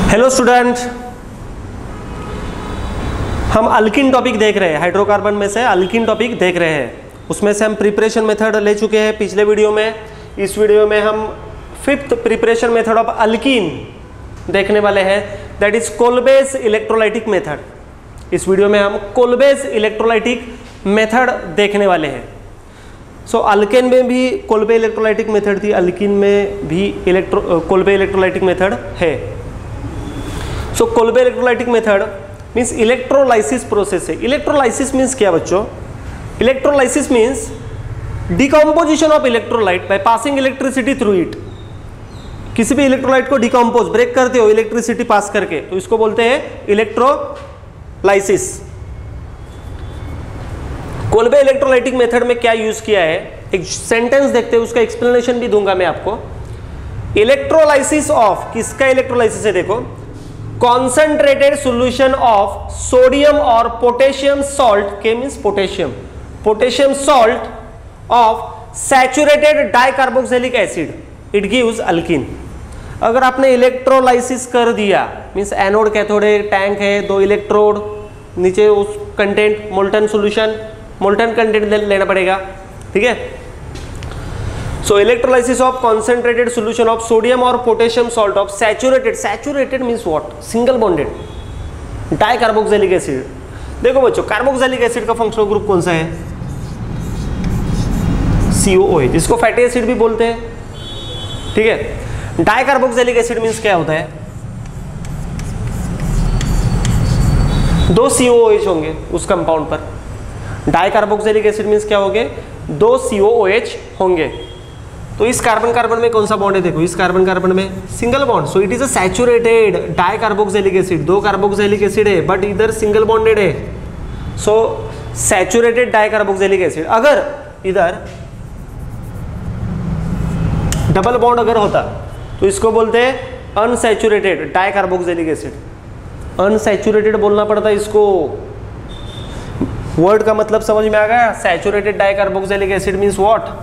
Hello student, हम alkene topic देख रहे हैं। हाइड्रोकार्बन में से अल्किन टॉपिक देख रहे हैं। उसमें से हम प्रिपरेशन मेथड ले चुके हैं पिछले वीडियो में। इस वीडियो में हम fifth preparation method of alkene देखने वाले हैं, दैट इज कोल्बेस इलेक्ट्रोलाइटिक मेथड। इस वीडियो में हम कोल्बेस इलेक्ट्रोलाइटिक मेथड देखने वाले हैं। सो अल्केन में भी कोल्बे इलेक्ट्रोलाइटिक मेथड थी, अल्किन में भी कोल्बे इलेक्ट्रोलाइटिक मेथड है। So Kolbe electrolytic method means electrolysis process है। इलेक्ट्रोलाइसिस मीन्स क्या बच्चों? Electrolysis means decomposition of electrolyte by passing electricity through it. किसी भी इलेक्ट्रोलाइट को डिकम्पोज ब्रेक करते हो इलेक्ट्रिसिटी पास करके, तो इसको बोलते हैं इलेक्ट्रोलाइसिस। कोल्बे इलेक्ट्रोलाइटिक मेथड में क्या यूज किया है, एक सेंटेंस देखते हैं, उसका एक्सप्लेनेशन भी दूंगा मैं आपको। इलेक्ट्रोलाइसिस ऑफ, किसका इलेक्ट्रोलाइसिस है देखो, कॉन्सेंट्रेटेड सॉल्यूशन ऑफ सोडियम और potassium salt, K means potassium, potassium salt of saturated dicarboxylic acid, it gives alkene. अगर आपने इलेक्ट्रोलाइसिस कर दिया मींस एनोड कैथोड है, टैंक है, दो इलेक्ट्रोड, नीचे उस content molten solution, molten content लेना पड़ेगा, ठीक है। So electrolysis of concentrated solution of sodium और potassium salt of saturated, saturated means what, single bonded dicarboxylic acid. देखो बच्चों, कार्बोक्सिलिक एसिड का फंक्शनल ग्रुप कौन सा है? COOH, जिसको फैटी एसिड भी बोलते हैं, ठीक है। डाइकार्बोक्सिलिक एसिड मींस क्या होता है? दो COOH होंगे उस कंपाउंड पर। डाइकार्बोक्सिलिक एसिड मींस क्या होंगे? दो COOH होंगे। तो इस कार्बन कार्बन में कौन सा बॉन्ड है देखो, इस कार्बन कार्बन में single bond, so it is a saturated dicarboxylic acid. दो कार्बोक्सिलिक एसिड है बट इधर सिंगल बॉन्डेड है, सो सैचुरेटेड डाइकार्बोक्सिलिक एसिड। अगर इधर डबल बॉन्ड अगर होता तो इसको बोलते हैं अनसैचुरेटेड डाइकार्बोक्सिलिक एसिड। अनसैचुरेटेड बोलना पड़ता है इसको, वर्ड का मतलब समझ में आ गया? Saturated dicarboxylic acid means what?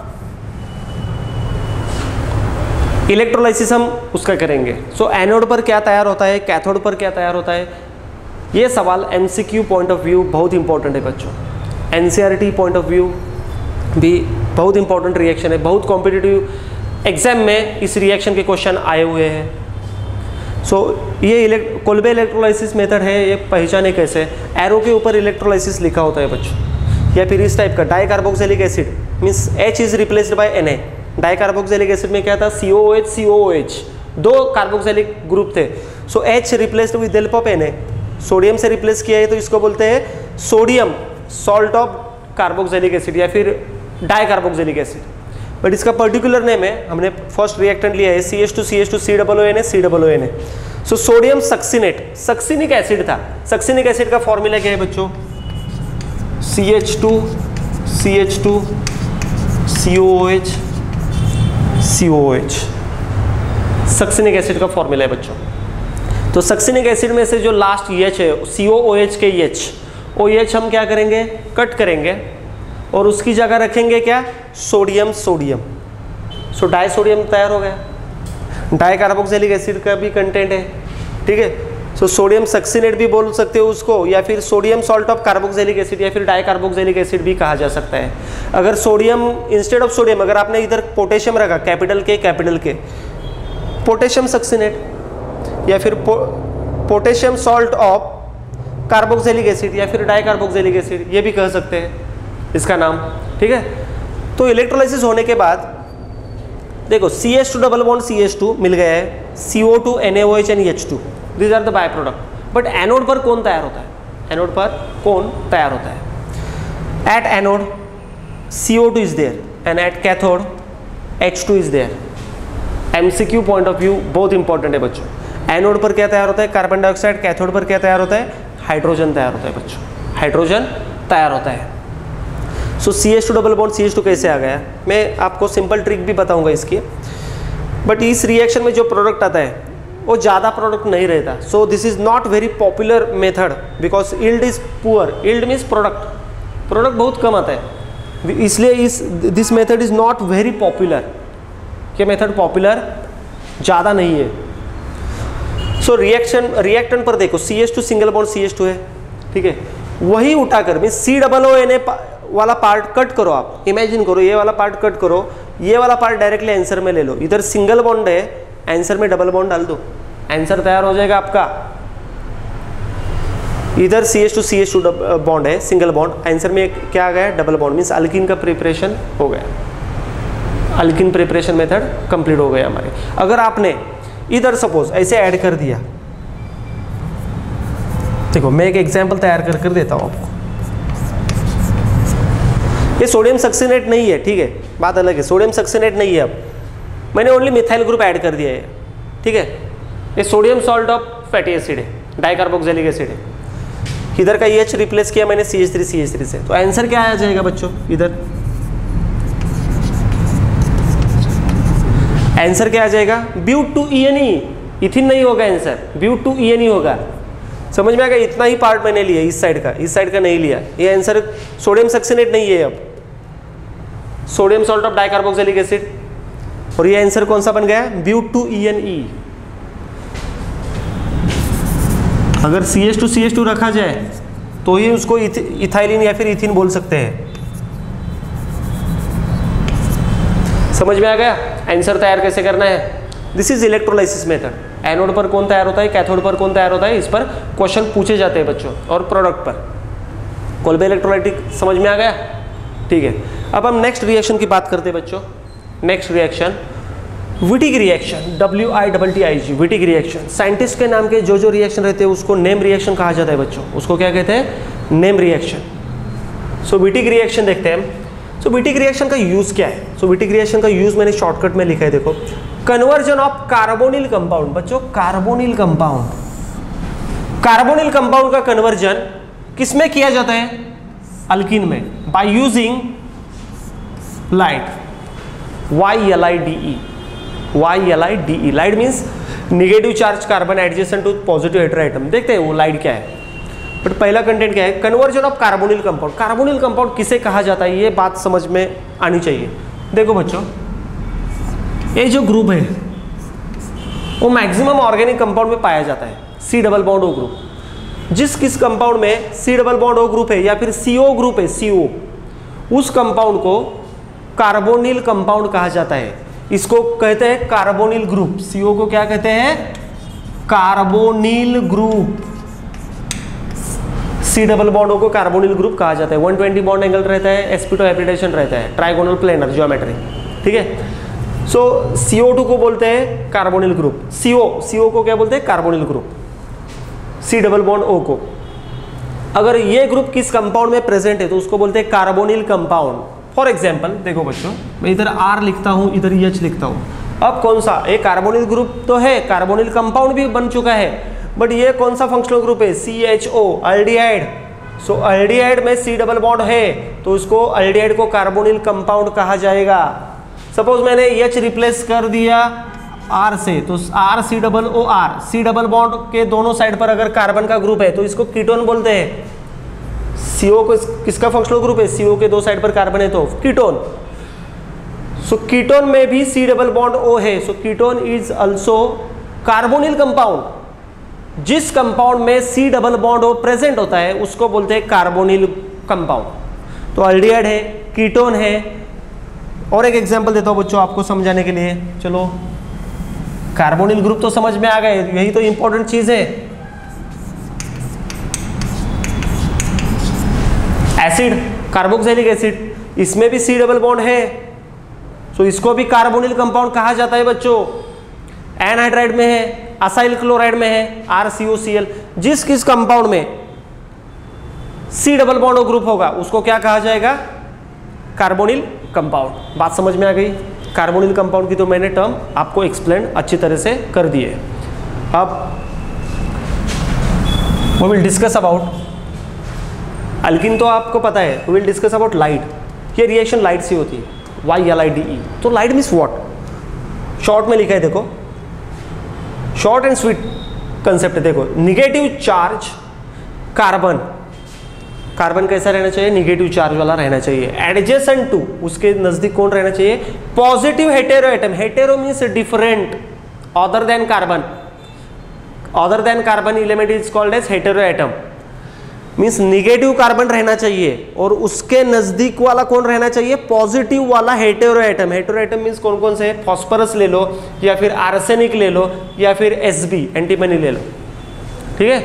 Electrolysis हम उसका करेंगे। सो एनोड पर क्या तैयार होता है, कैथोड पर क्या तैयार होता है, ये सवाल MCQ पॉइंट ऑफ व्यू बहुत इंपॉर्टेंट है बच्चों। NCERT पॉइंट ऑफ व्यू भी बहुत इंपॉर्टेंट रिएक्शन है। बहुत कॉम्पिटिटिव एग्जाम में इस रिएक्शन के क्वेश्चन आए हुए हैं। सो ये कोल्बे इलेक्ट्रोलाइसिस मेथड है, ये पहचाने कैसे? एरो के ऊपर इलेक्ट्रोलाइसिस लिखा होता है बच्चों, या फिर इस टाइप का dicarboxylic acid means H is replaced by Na। Dicarboxylic acid में क्या था? COOH COOH, दो कार्बोक्सिलिक ग्रुप थे, सो H replaced with help of Na। Sodium से रिप्लेस किया है तो इसको बोलते हैं sodium salt of carboxylic acid या फिर डाइकार्बोक्सिलिक एसिड। बट इसका पर्टिकुलर नेम है, हमने फर्स्ट रिएक्टेंट लिया है CH2 COONA। So sodium succinate, succinic acid था। सक्सिनिक एसिड का फॉर्मूला क्या है बच्चों? CH2 COOH, सक्सिनिक एसिड का फॉर्मूला है बच्चों। तो सक्सिनिक एसिड में से जो लास्ट H है, COOH के OH हम क्या करेंगे? कट करेंगे और उसकी जगह रखेंगे क्या? सोडियम। सो डाई सोडियम तैयार हो गया। डाइकार्बोक्सिलिक एसिड का भी कंटेंट है, ठीक है। सो सोडियम सक्सिनेट भी बोल सकते हो उसको, या फिर sodium salt of carboxylic acid या फिर डाइकार्बोक्सिलिक एसिड भी कहा जा सकता है। अगर सोडियम इंस्टेड ऑफ सोडियम अगर आपने इधर पोटेशियम रखा, कैपिटल के पोटेशियम सक्सिनेट, या फिर potassium salt of carboxylic acid या फिर डाइकार्बोक्सिलिक एसिड, ये भी कह सकते हैं इसका नाम, ठीक है। तो इलेक्ट्रोलाइसिस होने के बाद देखो CH2 डबल बॉन्ड CH2 मिल गया है, CO2 NaOH and H2, these are the by product. But anode पर कौन तैयार होता है? एनोड पर कौन तैयार होता है? At anode CO2 is there and at cathode H2 is there. MCQ point of view बहुत इंपॉर्टेंट है बच्चों। एनोड पर क्या तैयार होता है? Carbon dioxide. कैथोड पर क्या तैयार होता है? हाइड्रोजन तैयार होता है बच्चों, हाइड्रोजन तैयार होता है। सो CH2 डबल बॉन्ड CH2 कैसे आ गया? मैं आपको सिंपल ट्रिक भी बताऊंगा इसकी। बट इस रिएक्शन में जो प्रोडक्ट आता है वो ज़्यादा प्रोडक्ट नहीं रहता। So this is not very popular method because yield is poor. Yield means product बहुत कम आता है, इसलिए this method is not very popular. ये मेथड पॉपुलर ज़्यादा नहीं है। सो रिएक्टेंट पर देखो CH2 सिंगल बॉन्ड CH2 है, ठीक है, वही उठाकर मीन COONA वाला पार्ट कट करो, आप इमेजिन करो ये वाला पार्ट कट करो, ये वाला पार्ट डायरेक्टली आंसर में ले लो, इधर सिंगल बॉन्ड है, आंसर में डबल बॉन्ड डाल दो, आंसर तैयार हो जाएगा आपका। इधर CH2 बॉन्ड है सिंगल बॉन्ड, आंसर में क्या आ गया डबल बॉन्ड, मीन्स अल्कीन का प्रिपरेशन हो गया, अल्कीन प्रिपरेशन मेथड कंप्लीट हो गया हमारे। अगर आपने इधर सपोज ऐसे ऐड कर दिया, देखो मैं एक एग्जांपल तैयार कर देता हूं आपको, ये सोडियम सक्सिनेट नहीं है, ठीक है, बात अलग है, सोडियम सक्सिनेट नहीं है, अब मैंने ओनली मिथाइल ग्रुप ऐड कर दिया है, ठीक है, ये sodium salt of fatty acid है, डाइकार्बोक्सिलिक एसिड है, इधर का EH रिप्लेस किया मैंने CH3 से, तो आंसर क्या आ जाएगा बच्चों, इधर आंसर क्या आ जाएगा But2ENE, इथिन नहीं होगा आंसर, But2ENE होगा। समझ में आ गया, इतना ही पार्ट मैंने लिया इस साइड का नहीं लिया, ये आंसर सोडियम सक्सिनेट नहीं है, अब sodium salt of dicarboxylic acid, और ये आंसर कौन सा बन गया But2ENE। अगर CH2 रखा जाए तो ही उसको इथाइलिन या फिर इथिन बोल सकते हैं। समझ में आ गया आंसर तैयार कैसे करना है। This is electrolysis method. Anode पर कौन तैयार होता है, कैथोड पर कौन तैयार होता है, इस पर क्वेश्चन पूछे जाते हैं बच्चों, और प्रोडक्ट पर। कोल्बे इलेक्ट्रोलाइटिक समझ में आ गया, ठीक है। अब हम नेक्स्ट रिएक्शन की बात करते हैं बच्चों। Next reaction Wittig reaction, WITTIG, Wittig reaction. Scientist के नाम के जो जो रिएक्शन रहते हैं उसको नेम रिएक्शन कहा जाता है बच्चों, उसको क्या कहते हैं, name reaction. So Wittig reaction देखते हैं हम। सो विटिक रिएक्शन का यूज क्या है। सो विटिक रिएक्शन का यूज मैंने शॉर्टकट में लिखा है, देखो, कन्वर्जन ऑफ कार्बोनिल कंपाउंड। बच्चों कार्बोनिल कंपाउंड, कार्बोनिल कंपाउंड का कन्वर्जन किसमें किया जाता है, अल्कीन में, by using ylide, YLIDE। Ylide means negative charge carbon adjacent to positive heteroatom. देखते हैं वो लाइट क्या है, बट पहला कंटेंट क्या है, conversion of carbonyl compound. Carbonyl compound किसे कहा जाता है, ये बात समझ में आनी चाहिए। देखो बच्चों, ये जो ग्रुप है वो मैक्सिमम ऑर्गेनिक कंपाउंड में पाया जाता है, C+O ग्रुप। जिस किस कंपाउंड में C+O ग्रुप है या फिर CO ग्रुप है, CO, उस कंपाउंड को कार्बोनिल कंपाउंड कहा जाता है। इसको कहते हैं कार्बोनिल ग्रुप। CO को क्या कहते हैं, कार्बोनिल ग्रुप। C+O को कार्बोनिल ग्रुप कहा जाता है। 120 बॉन्ड एंगल रहता है, sp2 हाइब्रिडेशन रहता है, ट्राइगोनल प्लेनर ज्योमेट्री, ठीक है। सो CO2 को बोलते हैं कार्बोनिल ग्रुप, CO को क्या बोलते हैं, कार्बोनिल ग्रुप। C+O को, अगर ये ग्रुप किस कंपाउंड में प्रेजेंट है तो उसको बोलते हैं कार्बोनिल कंपाउंड। फॉर एग्जाम्पल देखो बच्चों, मैं इधर R लिखता हूं, इधर H लिखता हूं। अब कौन सा, एक कार्बोनिल ग्रुप तो है, कार्बोनिल कंपाउंड भी बन चुका है, बट ये कौन सा फंक्शनल ग्रुप है, CHO, अल्डिहाइड। सो अल्डिहाइड में C+O है तो उसको अल्डिहाइड को कार्बोनिल कंपाउंड कहा जाएगा। सपोज मैंने H रिप्लेस कर दिया R से, तो RCOOR, C+O के दोनों साइड पर अगर कार्बन का ग्रुप है तो इसको कीटोन बोलते हैं। CO को किसका फंक्शनल ग्रुप है, CO के दो साइड पर कार्बन है तो कीटोन। सो कीटोन में भी C+O है, so ketone is also carbonyl compound. जिस कंपाउंड में C+O प्रेजेंट होता है उसको बोलते हैं कार्बोनिल कंपाउंड। तो अल्डिहाइड है, कीटोन है। और एक एग्जांपल देता हूं बच्चों आपको समझाने के लिए। चलो, कार्बोनिल ग्रुप तो समझ में आ गए, यही तो इंपॉर्टेंट चीज है। एसिड, कार्बोक्सिलिक एसिड, इसमें भी C+O है, सो इसको भी कार्बोनिल कंपाउंड कहा जाता है बच्चों। एनहाइड्राइड में है, असाइल क्लोराइड में है, RCOCl। जिस किस कंपाउंड में C+O ग्रुप होगा उसको क्या कहा जाएगा, कार्बोनिल कंपाउंड। बात समझ में आ गई। कार्बोनिल कंपाउंड की तो मैंने टर्म आपको एक्सप्लेन अच्छी तरह से कर दी है। अब we will discuss about alkene, तो आपको पता है। We will discuss about ylide. ये रिएक्शन लाइट से होती है, YLIDE। तो लाइट मीन्स व्हाट, शॉर्ट में लिखा है, देखो, शॉर्ट एंड स्वीट कंसेप्ट है। देखो, निगेटिव चार्ज कार्बन, कार्बन कैसा रहना चाहिए, निगेटिव चार्ज वाला रहना चाहिए। एडजेसेंट टू, उसके नजदीक कौन रहना चाहिए, positive hetero atom. Hetero means different, other than carbon. Other than carbon element is called as hetero atom, means negative carbon रहना चाहिए और उसके नजदीक वाला कौन रहना चाहिए, पॉजिटिव वाला hetero atom. Hetero atom means कौन कौन से, फॉस्फोरस ले लो या फिर आर्सेनिक ले लो या फिर एसबी एंटीमनी ले लो, ठीक है।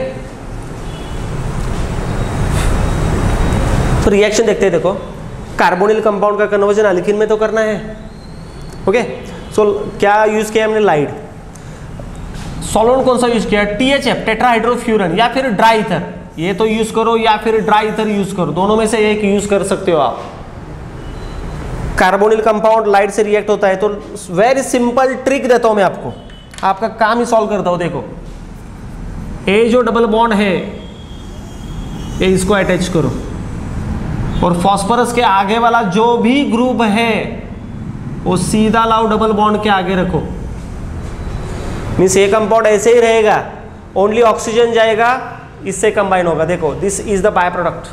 तो रिएक्शन देखते हैं, देखो कार्बोनिल कंपाउंड का कन्वर्जन अल्कीन में तो करना है, ओके। सो क्या यूज किया हमने, लाइड। सॉल्वेंट कौन सा यूज किया, THF टेट्राहाइड्रोफ्यूरन या फिर ड्राई ईथर, ये तो यूज करो या फिर ड्राई ईथर यूज करो, दोनों में से एक यूज कर सकते हो आप। कार्बोनिल कंपाउंड लाइट से रिएक्ट होता है, तो वेरी सिंपल ट्रिक देता हूं मैं आपको, आपका काम ही सॉल्व करता हूं। देखो ए जो डबल बॉन्ड है ये इसको अटैच करो और फॉस्फोरस के आगे वाला जो भी ग्रुप है वो सीधा लाओ डबल बॉन्ड के आगे रखो, मीन्स ये कंपाउंड ऐसे ही रहेगा, ओनली ऑक्सीजन जाएगा, इससे कंबाइन होगा। देखो this is the by product,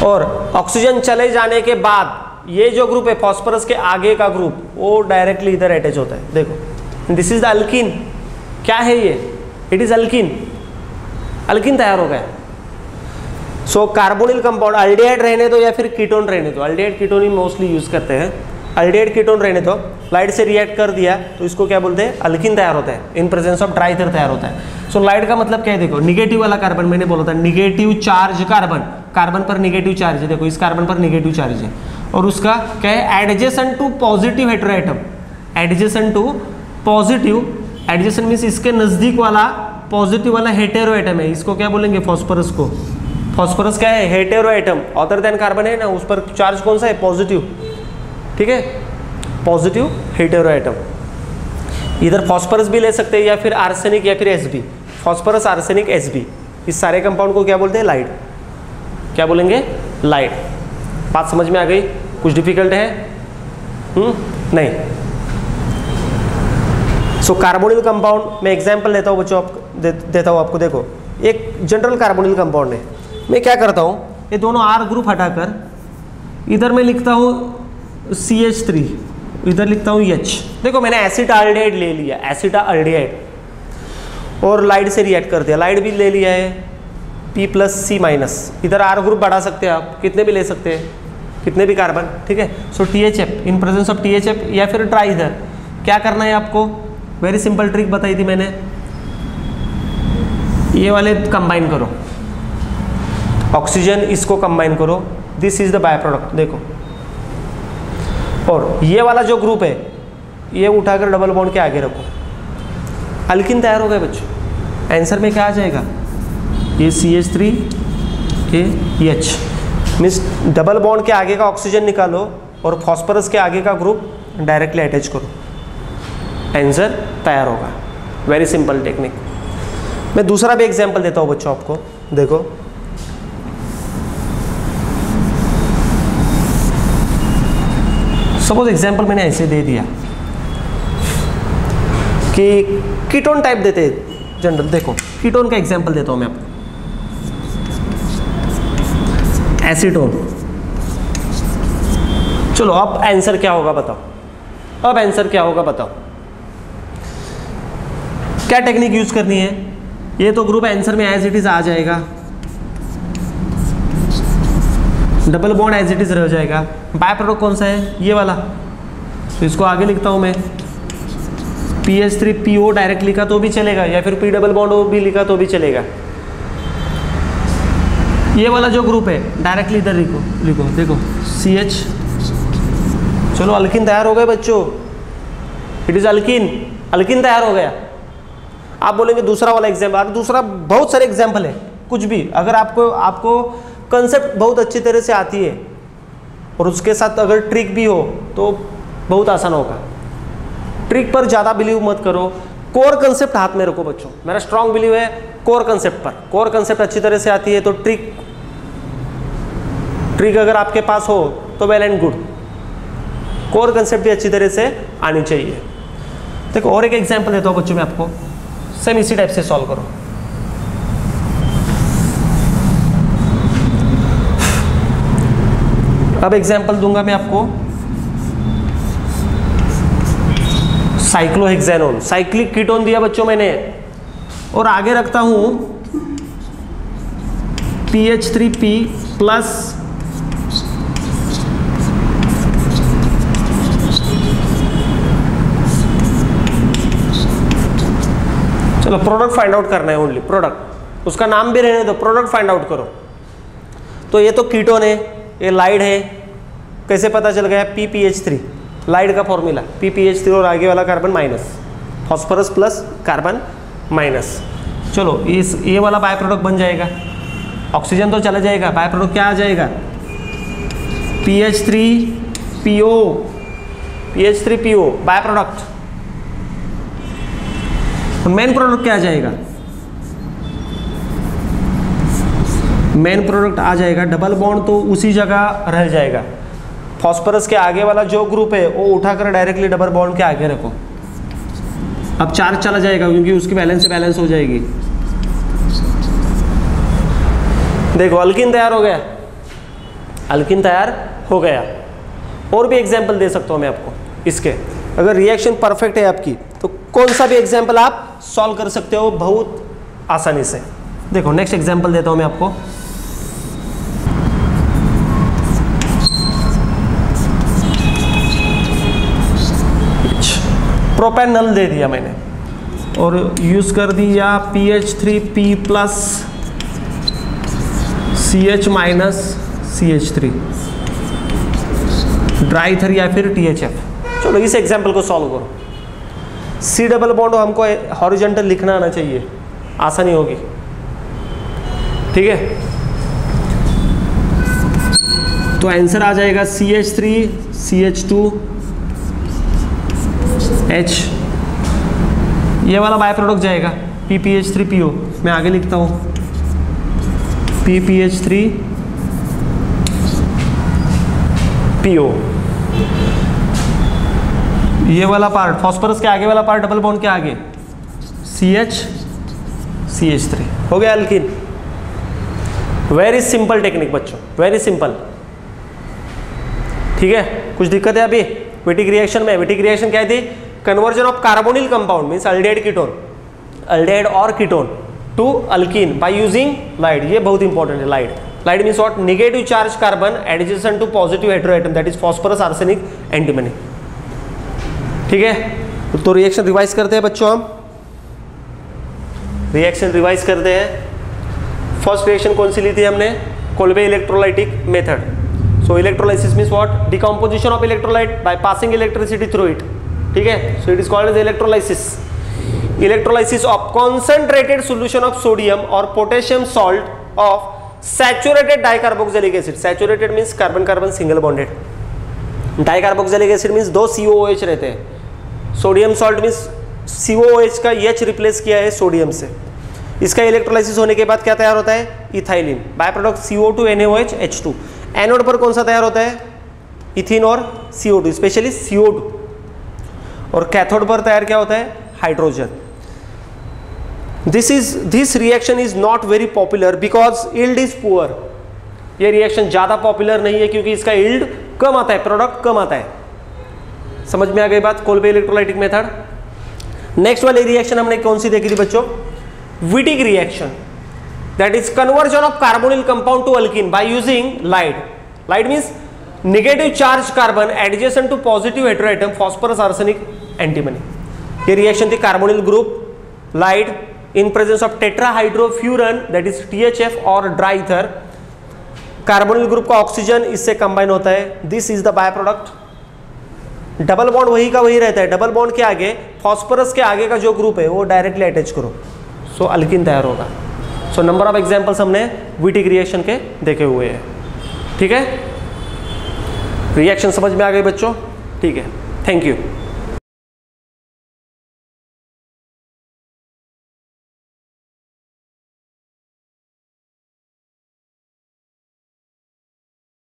और ऑक्सीजन चले जाने के बाद ये जो ग्रुप है फॉस्फोरस के आगे का ग्रुप वो डायरेक्टली इधर अटैच होता है। देखो दिस इज द अल्कीन, क्या है ये, इट इज अल्कीन, अल्कीन तैयार हो गया। सो कार्बोनिल कंपाउंड अल्डिहाइड रहने दो या फिर कीटोन रहने दो, अल्डिहाइड कीटोन ही मोस्टली यूज करते हैं, अल्डिहाइड कीटोन रहने दो, लाइट से रिएक्ट कर दिया तो इसको क्या बोलते हैं, अल्कीन तैयार होता है, इन प्रेजेंस ऑफ ड्राई ईथर तैयार होता है। सो लाइट का मतलब क्या है, देखो निगेटिव वाला कार्बन, मैंने बोला था निगेटिव चार्ज कार्बन, कार्बन पर निगेटिव चार्ज है, देखो इस कार्बन पर निगेटिव चार्ज है, और उसका क्या है, adjacent to positive hetero atom, adjacent to positive, adjacent means इसके नजदीक वाला पॉजिटिव वाला हेटेरो एटम है, इसको क्या बोलेंगे, फॉस्फोरस को। फॉस्फोरस क्या है, hetero atom, other than carbon है ना, उस पर चार्ज कौन सा है, पॉजिटिव, ठीक है, पॉजिटिव हेटेरो एटम। इधर फॉस्फोरस भी ले सकते हैं या फिर आर्सेनिक या फिर एसबी, फॉस्फोरस आर्सेनिक एसबी, इस सारे कंपाउंड को क्या बोलते हैं, लाइड, क्या बोलेंगे, लाइड। बात समझ में आ गई, कुछ डिफिकल्ट है, नहीं। सो कार्बोनिल कंपाउंड मैं एग्जांपल देता हूँ बच्चों, देता हूँ आपको। देखो एक जनरल कार्बोनिल कंपाउंड है, मैं क्या करता हूँ, ये दोनों आर ग्रुप हटाकर इधर मैं लिखता हूँ CH3, इधर लिखता हूँ H। देखो मैंने एसिटाल्डिहाइड ले लिया, एसिटाल्डिहाइड, और लाइड से रिएक्ट कर दिया, लाइड भी ले लिया है P+C-, इधर आर ग्रुप बढ़ा सकते हैं आप, कितने भी ले सकते हैं, कितने भी कार्बन, ठीक है। सो THF, in presence of THF या फिर ट्राई ईथर, क्या करना है आपको, वेरी सिंपल ट्रिक बताई थी मैंने, ये वाले कंबाइन करो, ऑक्सीजन इसको कंबाइन करो, this is the by product. देखो और ये वाला जो ग्रुप है ये उठाकर डबल बॉन्ड के आगे रखो, अल्कीन तैयार हो गए बच्चों। आंसर में क्या आ जाएगा, ये CH3 ये H, मीन्स डबल बॉन्ड के आगे का ऑक्सीजन निकालो और फॉस्फोरस के आगे का ग्रुप डायरेक्टली अटैच करो, आंसर तैयार होगा। Very simple technique. मैं दूसरा भी एग्जांपल देता हूँ बच्चों आपको, देखो सपोज एग्जांपल मैंने ऐसे दे दिया कि कीटोन टाइप देते हैं जनरल, देखो कीटोन का एग्जांपल देता हूं मैं आपको, एसीटोन। चलो अब आंसर क्या होगा बताओ, अब आंसर क्या होगा बताओ, क्या टेक्निक यूज करनी है, ये तो ग्रुप आंसर में एज इट इज आ जाएगा, double bond as it is रह जाएगा। बाय प्रोडक्ट कौन सा है, ये वाला, तो इसको आगे लिखता हूं मैं, PH3PO डायरेक्ट लिखा तो भी चलेगा या फिर P डबल बॉन्ड O भी लिखा तो भी चलेगा। ये वाला जो ग्रुप है डायरेक्टली इधर लिखो, देखो CH। चलो अल्कीन तैयार हो गए बच्चों, इट इज अल्कीन, अल्कीन तैयार हो गया। आप बोलेंगे दूसरा वाला एग्जाम्पल, दूसरा बहुत सारे एग्जाम्पल है, कुछ भी अगर आपको कंसेप्ट बहुत अच्छी तरह से आती है और उसके साथ अगर ट्रिक भी हो तो बहुत आसान होगा। ट्रिक पर ज़्यादा बिलीव मत करो, कोर कंसेप्ट हाथ में रखो बच्चों। मेरा स्ट्रांग बिलीव है कोर कंसेप्ट पर, कोर कंसेप्ट अच्छी तरह से आती है तो ट्रिक अगर आपके पास हो तो well and good, core concept भी अच्छी तरह से आनी चाहिए। देखो और एक एग्जांपल देता हूँ बच्चों मैं आपको, सेम इसी टाइप से सॉल्व करो। अब एग्जांपल दूंगा मैं आपको साइक्लोहेक्सेनोन, साइक्लिक कीटोन दिया बच्चों मैंने, और आगे रखता हूं PH3P प्लस चलो प्रोडक्ट फाइंड आउट करना है, ओनली प्रोडक्ट, उसका नाम भी रहने दो, प्रोडक्ट फाइंड आउट करो। तो ये तो कीटोन है, ये लाइड है, कैसे पता चल गया? PPH3 लाइड का फॉर्मूला, PPH3 और आगे वाला carbon minus, phosphorus plus carbon minus. चलो इस ये वाला बाय प्रोडक्ट बन जाएगा, ऑक्सीजन तो चला जाएगा, बाय प्रोडक्ट क्या आ जाएगा? PH3PO, PH3PO by product. Main product क्या आ जाएगा? मेन प्रोडक्ट आ जाएगा डबल बॉन्ड, तो उसी जगह रह जाएगा। फॉस्फोरस के आगे वाला जो ग्रुप है वो उठाकर डायरेक्टली डबल बॉन्ड के आगे रखो, अब चार्ज चला जाएगा क्योंकि उसकी बैलेंस से बैलेंस हो जाएगी। देखो अल्किन तैयार हो गया, अल्किन तैयार हो गया। और भी एग्जाम्पल दे सकता हूँ मैं आपको इसके, अगर रिएक्शन परफेक्ट है आपकी तो कौन सा भी एग्जाम्पल आप सॉल्व कर सकते हो बहुत आसानी से। देखो नेक्स्ट एग्जाम्पल देता हूँ मैं आपको। प्रोपेनल दे दिया मैंने और यूज कर दिया PH3P plus CH minus CH3 dry ether या फिर THF। चलो इस एग्जाम्पल को सॉल्व करो। C डबल बॉन्ड हमको हॉरिजॉन्टल लिखना आना चाहिए, आसानी होगी, ठीक है। तो आंसर आ जाएगा CH3 CH2 H, ये वाला बाय प्रोडक्ट जाएगा PPH3PO। मैं आगे लिखता हूँ PPH3PO। ये वाला पार्ट फॉस्फोरस के आगे वाला पार्ट डबल बॉन्ड के आगे CH CH3 हो गया अल्किन। वेरी सिंपल टेक्निक बच्चों, वेरी सिंपल, ठीक है। कुछ दिक्कत है अभी विटिक रिएक्शन में? विटिक रिएक्शन क्या थी? Conversion of carbonyl compound means aldehyde ketone, aldehyde और ketone to alkene by using ylide. ये बहुत इंपॉर्टेंट है ylide. Ylide means what? Negative charge carbon adjacent to positive heteroatom, that is phosphorus arsenic antimony, ठीक है। तो reaction revise करते हैं बच्चों, हम रिएक्शन रिवाइज करते हैं। फर्स्ट रिएक्शन कौन सी ली थी हमने? Kolbe electrolytic method. So electrolysis means what? Decomposition of electrolyte by passing electricity through it, ठीक है। So it is called as electrolysis. Electrolysis of concentrated solution of sodium और potassium salt of saturated dicarboxylic acid. Saturated means carbon carbon single bonded, dicarboxylic acid means दो COOH रहते हैं। Sodium salt means COOH का H replace किया है sodium से। इसका electrolysis होने के बाद क्या तैयार होता है? Ethylene, by product CO2 NaOH H2। Anode पर कौन सा तैयार होता है? इथिन और CO2, स्पेशली CO2। और कैथोड पर तैयार क्या होता है? Hydrogen. This reaction is not very popular because yield is poor. ये रिएक्शन ज्यादा पॉपुलर नहीं है क्योंकि इसका यील्ड कम आता है, प्रोडक्ट कम आता है। समझ में आ गई बात? Kolbe electrolytic method. नेक्स्ट वाली रिएक्शन हमने कौन सी देखी थी बच्चों? Wittig reaction, that is conversion of carbonyl compound to alkene by using ylide. Ylide means negative charge carbon adjacent to positive heteroatom phosphorus arsenic antimony. ये रिएक्शन थी carbonyl group ylide in presence of tetrahydrofuran that is THF और dry ether. Carbonyl group का oxygen इससे combine होता है। This is the by product. Double bond वही का वही रहता है, डबल बॉन्ड के आगे फॉस्फोरस के आगे का जो ग्रुप है वो डायरेक्टली अटैच करो, सो अल्किन तैयार होगा। सो नंबर ऑफ एग्जांपल्स हमने विटिक रिएक्शन के देखे हुए हैं, ठीक है। रिएक्शन समझ में आ गई बच्चों? ठीक है, थैंक यू।